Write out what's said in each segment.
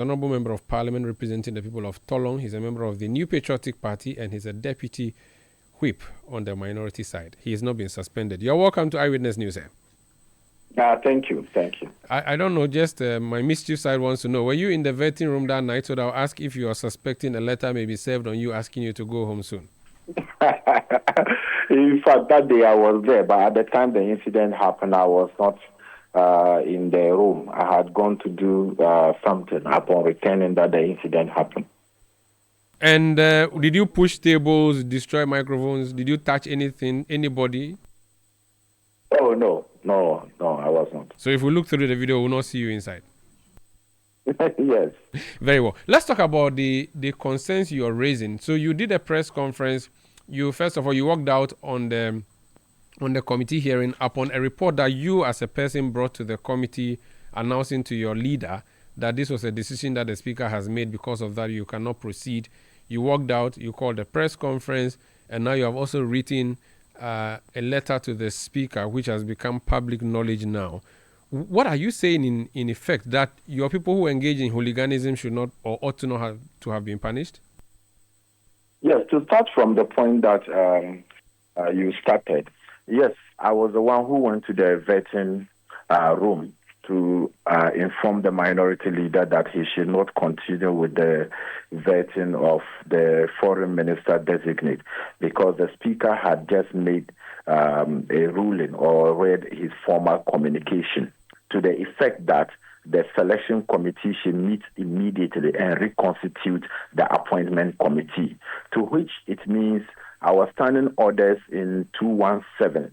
Honorable Member of Parliament representing the people of Tolong. He's a member of the New Patriotic Party and he's a deputy whip on the minority side. He has not been suspended. You're welcome to Eyewitness News, sir. Thank you. I don't know, just my mischief side wants to know, were you in the vetting room that night? So I'll ask if you are suspecting a letter may be served on you asking you to go home soon. In fact, that day I was there, but at the time the incident happened, I was not in the room. I had gone to do something upon returning that the incident happened. And did you push tables, destroy microphones? Did you touch anything, anybody? Oh, no, I was not. So if we look through the video, we'll not see you inside. Yes. Very well. Let's talk about the concerns you're raising. So you did a press conference. You first of all, you walked out on the committee hearing upon a report that you as a person brought to the committee announcing to your leader that this was a decision that the speaker has made. Because of that, you cannot proceed. You walked out, you called a press conference, and now you have also written a letter to the speaker, which has become public knowledge now. What are you saying in effect, that your people who engage in hooliganism should not or ought to not have been punished? Yes, to start from the point that you started, yes, I was the one who went to the vetting room to inform the minority leader that he should not continue with the vetting of the foreign minister designate, because the speaker had just made a ruling or read his formal communication to the effect that the selection committee should meet immediately and reconstitute the appointment committee, to which it means our standing orders in 217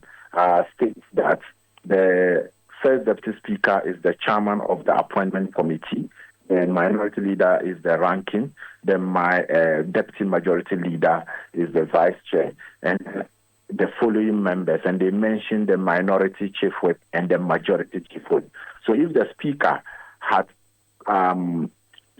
states that the first deputy speaker is the chairman of the appointment committee, and minority leader is the ranking, then my deputy majority leader is the vice chair, and the following members, and they mentioned the minority chief whip and the majority chief whip. So if the speaker had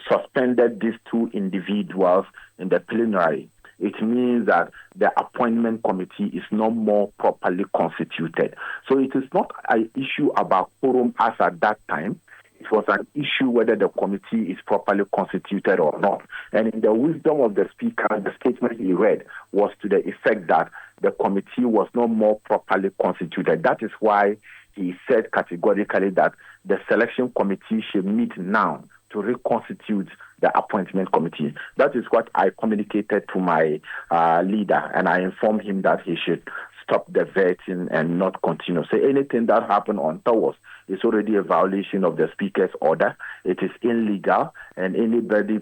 suspended these two individuals in the plenary, it means that the appointment committee is no more properly constituted. So it is not an issue about quorum as at that time. It was an issue whether the committee is properly constituted or not. And in the wisdom of the speaker, the statement he read was to the effect that the committee was no more properly constituted. That is why he said categorically that the selection committee should meet now to reconstitute the appointment committee. That is what I communicated to my leader, and I informed him that he should stop the vetting and not continue. So anything that happened on Thursday is already a violation of the speaker's order. It is illegal, and anybody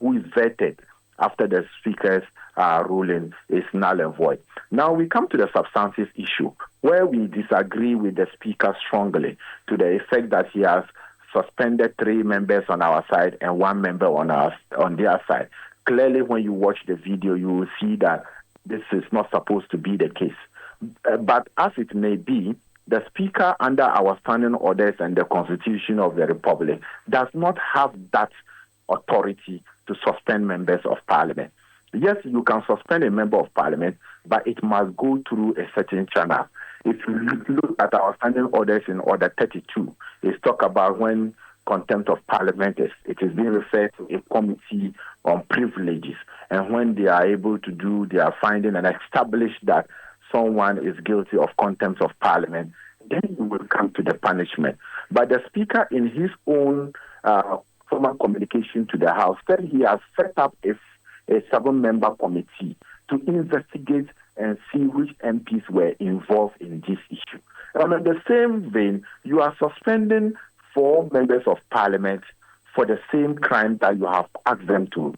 who is vetted after the speaker's ruling is null and void. Now we come to the substantive issue, where we disagree with the speaker strongly to the effect that he has suspended 3 members on our side and 1 member on their side. Clearly, when you watch the video, you will see that this is not supposed to be the case. But as it may be, the speaker, under our standing orders and the Constitution of the Republic, does not have that authority to suspend members of Parliament. Yes, you can suspend a member of Parliament, but it must go through a certain channel. If you look at our standing orders in Order 32, it's talk about when contempt of Parliament it is being referred to a committee on privileges, and when they are able to do their finding and establish that someone is guilty of contempt of Parliament, then you will come to the punishment. But the Speaker, in his own formal communication to the House, said he has set up a 7-member committee to investigate and see which MPs were involved in this issue. And in the same vein, you are suspending 4 members of Parliament for the same crime that you have asked them to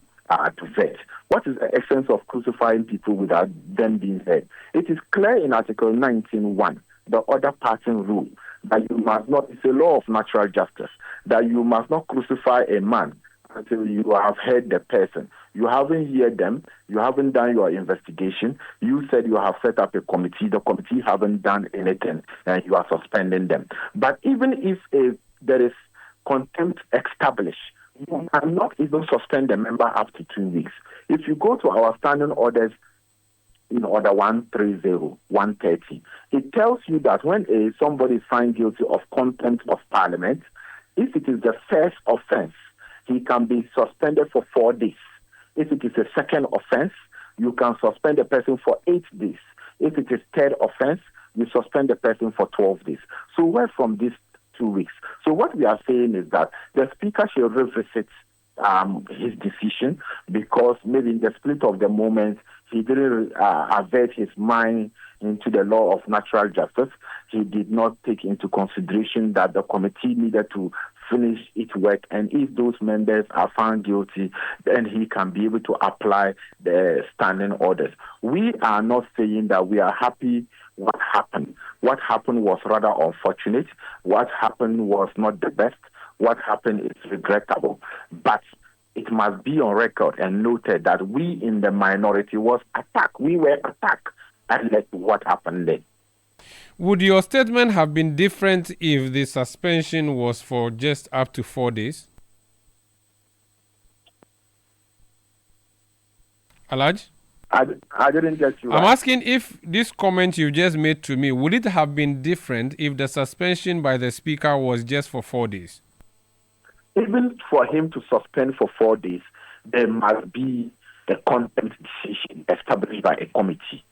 vet. What is the essence of crucifying people without them being heard? It is clear in Article 19.1, the order passing rule, that you must not, it's a law of natural justice, that you must not crucify a man until you have heard the person. You haven't heard them, you haven't done your investigation, you said you have set up a committee, the committee haven't done anything, and you are suspending them. But even if there is contempt established, you cannot even suspend a member up to 2 weeks. If you go to our standing orders in Order 130, 130, it tells you that when somebody is found guilty of contempt of Parliament, if it is the first offense, he can be suspended for 4 days. If it is a second offense, you can suspend the person for 8 days. If it is third offense, you suspend the person for 12 days. So where from these 2 weeks? So what we are saying is that the Speaker should revisit his decision, because maybe in the split of the moment, he didn't avert his mind into the law of natural justice. He did not take into consideration that the committee needed to finish its work, and if those members are found guilty, then he can be able to apply the standing orders. We are not saying that we are happy what happened. What happened was rather unfortunate. What happened was not the best. What happened is regrettable. But it must be on record and noted that we in the minority was attacked. We were attacked, and that's what happened then. Would your statement have been different if the suspension was for just up to 4 days? Alaj? I didn't get you I'm right. asking if this comment you just made to me, would it have been different if the suspension by the Speaker was just for 4 days? Even for him to suspend for 4 days, there must be a contempt decision established by a committee.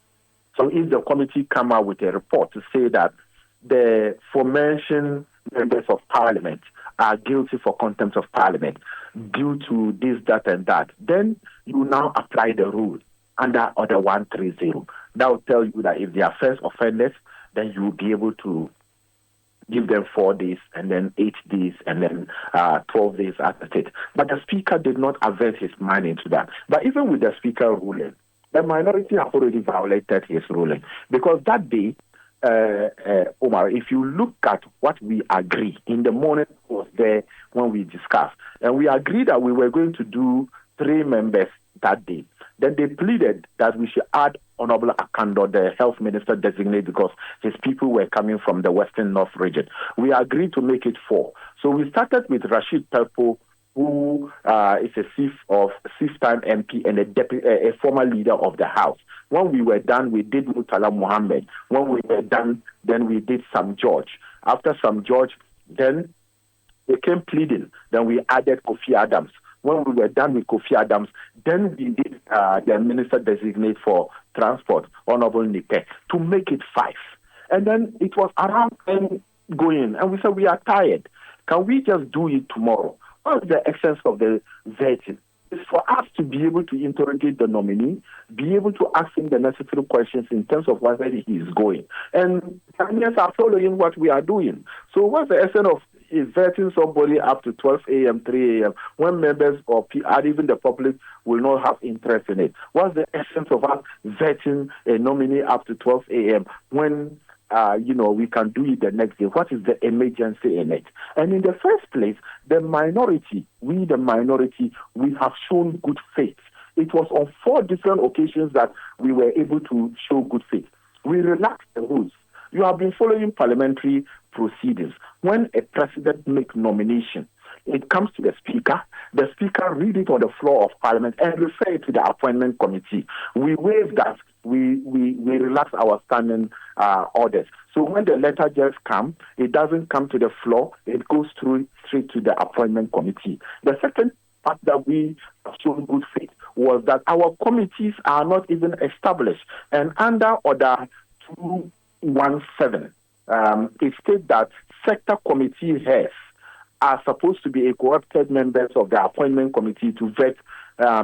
So if the committee come out with a report to say that the aforementioned members of parliament are guilty for contempt of parliament due to this, that, and that, then you now apply the rule under Order 130. That will tell you that if they are first offenders, then you will be able to give them 4 days, and then 8 days, and then 12 days after it. But the Speaker did not avert his mind into that. But even with the Speaker ruling, the minority have already violated his ruling. Because that day, Omar, if you look at what we agreed, in the morning was there when we discussed, and we agreed that we were going to do 3 members that day. Then they pleaded that we should add Honorable Akando, the health minister designate, because his people were coming from the Western North region. We agreed to make it 4. So we started with Rashid Pelpo, who is a fifth-time MP and a former leader of the House. When we were done, we did Murtala Mohammed. When we were done, then we did Sam George. After Sam George, then they came pleading. Then we added Kofi Adams. When we were done with Kofi Adams, then we did the minister designate for transport, Honorable Nipe, to make it 5. And then it was around 10 going, and we said, we are tired. Can we just do it tomorrow? What is the essence of the vetting? It's for us to be able to interrogate the nominee, be able to ask him the necessary questions in terms of whether he is going. And Ghanaians are following what we are doing. So what's the essence of vetting somebody up to 12 a.m., 3 a.m., when members or even the public will not have interest in it? What's the essence of us vetting a nominee up to 12 a.m. when we can do it the next day? What is the emergency in it? And in the first place, the minority, we have shown good faith. It was on 4 different occasions that we were able to show good faith. We relaxed the rules. You have been following parliamentary proceedings. When a president makes nomination, it comes to the Speaker. The Speaker read it on the floor of Parliament and refer it to the appointment committee. We waive that. We relax our standing orders. So when the letter just comes, it doesn't come to the floor. It goes straight to the appointment committee. The second part that we have shown good faith was that our committees are not even established. And under Order 217, it states that sector committee heads are supposed to be a co-opted members of the appointment committee to vet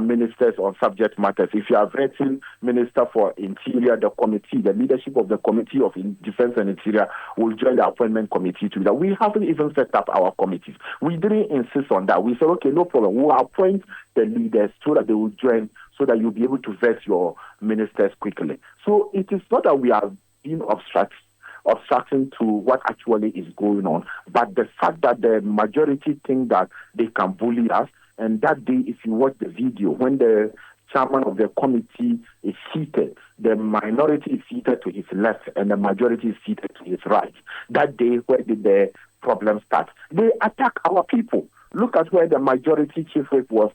ministers on subject matters. If you are vetting Minister for Interior, the committee, the leadership of the Committee of Defense and Interior will join the appointment committee to that. We haven't even set up our committees. We didn't insist on that. We said, okay, no problem. We'll appoint the leaders so that they will join, so that you'll be able to vet your ministers quickly. So it is not that we are being obstructing to what actually is going on, but the fact that the majority think that they can bully us. And that day, if you watch the video, when the chairman of the committee is seated, the minority is seated to his left and the majority is seated to his right. That day, where did the problem start? They attack our people. Look at where the majority chief whip was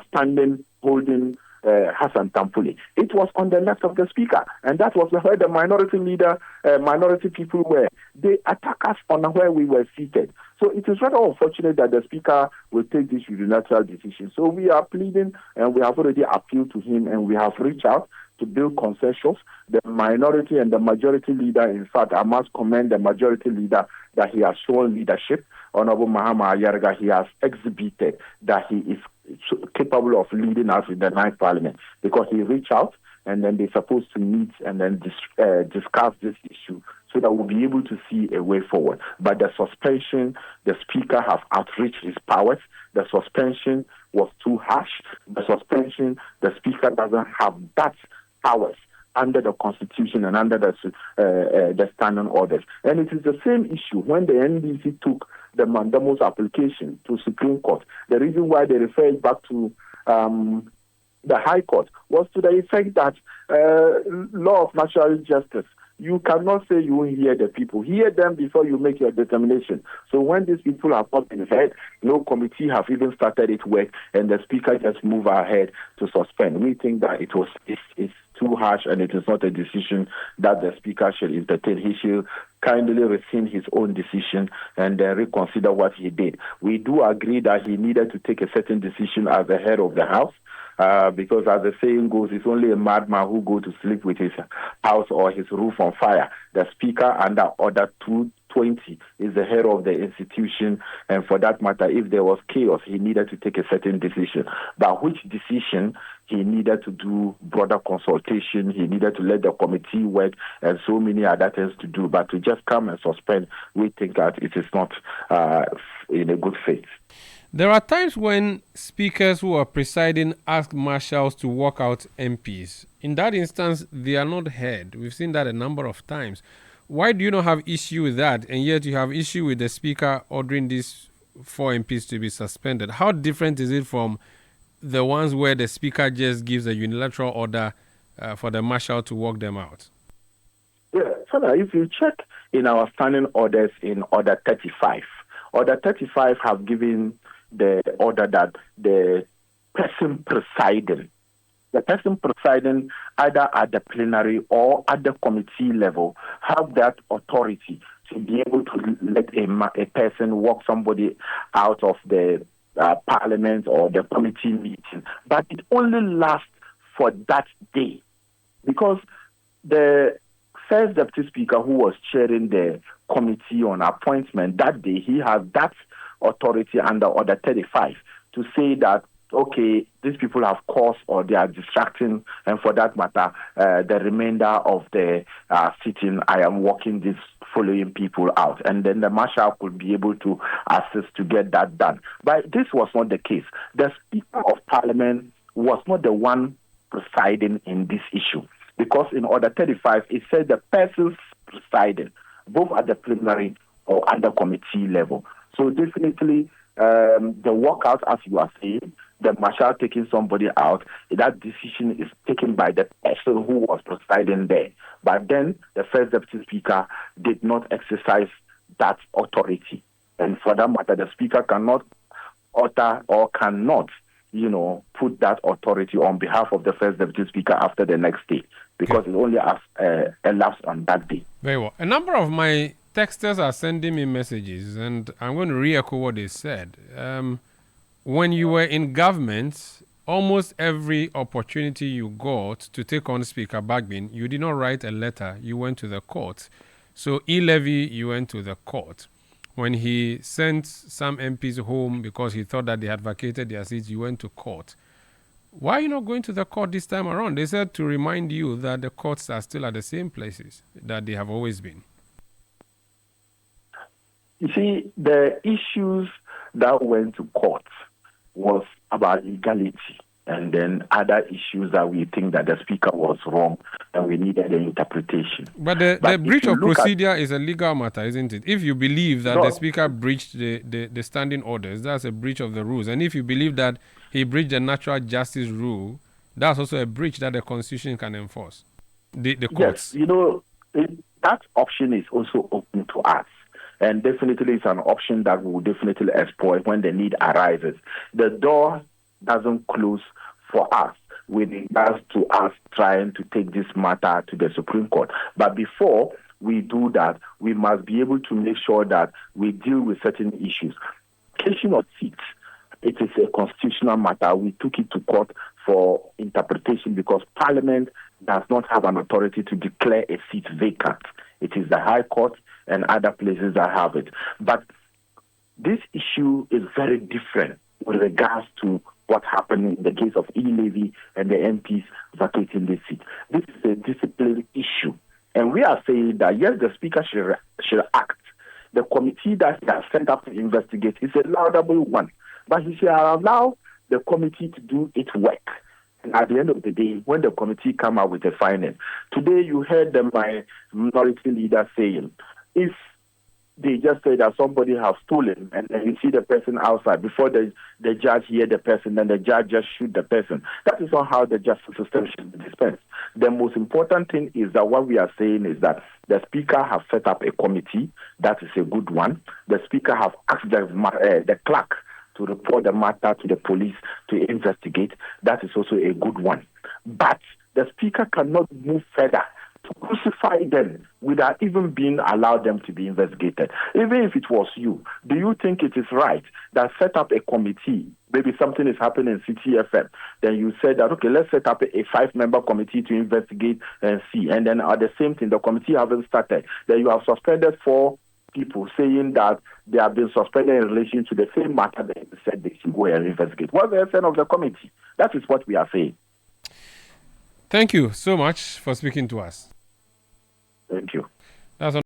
standing, holding Hassan Tampuli. It was on the left of the Speaker, and that was where the minority leader, minority people were. They attack us on where we were seated. So it is rather unfortunate that the Speaker will take this unilateral decision. So we are pleading, and we have already appealed to him, and we have reached out to build consensus. The minority and the majority leader, in fact, I must commend the majority leader that he has shown leadership. Honorable Mahama Ayarga, he has exhibited that he is capable of leading us in the ninth parliament, because he reached out, and then they're supposed to meet and then discuss this issue so that we'll be able to see a way forward. But the suspension, the Speaker has outreached his powers. The suspension was too harsh. The suspension, the Speaker doesn't have that powers under the Constitution and under the standing orders. And it is the same issue when the NDC took the Mandamus application to Supreme Court. The reason why they referred back to the High Court was to the effect that law of natural justice, you cannot say you won't hear the people. Hear them before you make your determination. So when these people have not been heard, no committee have even started its work, and the Speaker just moved ahead to suspend. We think that it's too harsh, and it is not a decision that the Speaker should entertain. He should kindly rescind his own decision and reconsider what he did. We do agree that he needed to take a certain decision as the head of the House, because as the saying goes, it's only a madman who goes to sleep with his house or his roof on fire. The Speaker, under Order 220, is the head of the institution, and for that matter, if there was chaos, he needed to take a certain decision. But which decision? He needed to do broader consultation, he needed to let the committee work, and so many other things to do. But to just come and suspend, we think that it is not in a good faith. There are times when speakers who are presiding ask marshals to walk out MPs. In that instance, they are not heard. We've seen that a number of times. Why do you not have issue with that, and yet you have issue with the Speaker ordering these 4 MPs to be suspended? How different is it from the ones where the Speaker just gives a unilateral order for the marshal to walk them out? Yeah, Father, if you check in our standing orders in Order 35, Order 35 have given the order that the person presiding either at the plenary or at the committee level have that authority to be able to let a person walk somebody out of the parliament or the committee meeting. But it only lasts for that day, because the first deputy speaker who was chairing the committee on appointment that day, he has that authority under Order 35 to say that, okay, these people have caused or they are distracting, and for that matter, the remainder of the sitting, I am walking these following people out. And then the marshal could be able to assist to get that done. But this was not the case. The Speaker of Parliament was not the one presiding in this issue, because in Order 35, it said the persons presiding, both at the plenary or at the committee level. So definitely, the walkout, as you are saying, the marshal taking somebody out, that decision is taken by the person who was presiding there. But then the first deputy speaker did not exercise that authority. And for that matter, the Speaker cannot utter or cannot, put that authority on behalf of the first deputy speaker after the next day, because it only has elapsed on that day. Very well. A number of my texters are sending me messages, and I'm going to re-echo what they said. When you were in government, almost every opportunity you got to take on Speaker Bagbin, you did not write a letter, you went to the court. So E-Levy, you went to the court. When he sent some MPs home because he thought that they had vacated their seats, you went to court. Why are you not going to the court this time around? They said to remind you that the courts are still at the same places that they have always been. You see, the issues that went to court was about legality, and then other issues that we think that the Speaker was wrong and we needed an interpretation. But the breach of procedure is a legal matter, isn't it? If you believe that the Speaker breached the standing orders, that's a breach of the rules. And if you believe that he breached the natural justice rule, that's also a breach that the Constitution can enforce. The courts. Yes, that option is also open to us. And definitely it's an option that we will definitely exploit when the need arises. The door doesn't close for us with regards to us trying to take this matter to the Supreme Court. But before, we do that, we must be able to make sure that we deal with certain issues. Allocation of seats, it is a constitutional matter. We took it to court for interpretation because Parliament does not have an authority to declare a seat vacant. It is the High Court and other places that have it. But this issue is very different with regards to what happened in the case of E-Levy and the MPs vacating this seat. This is a disciplinary issue. And we are saying that, yes, the Speaker should act. The committee that he has sent up to investigate is a laudable one. But he should allow the committee to do its work. And at the end of the day, when the committee come out with a finding, today you heard my minority leader saying, if they just say that somebody has stolen and then you see the person outside before the judge hear the person, then the judge just shoot the person. That is not how the justice system should be dispensed. The most important thing is that what we are saying is that the Speaker has set up a committee. That is a good one. The Speaker has asked the clerk to report the matter to the police to investigate. That is also a good one. But the Speaker cannot move further to crucify them without even being allowed them to be investigated. Even if it was you, do you think it is right that set up a committee, maybe something is happening in City FM, then you said that, okay, let's set up a 5-member committee to investigate and see, and then at the same time, the committee haven't started, then you have suspended 4 people saying that they have been suspended in relation to the same matter that you said they should go and investigate. What's the essence of the committee? That is what we are saying. Thank you so much for speaking to us. Thank you. That's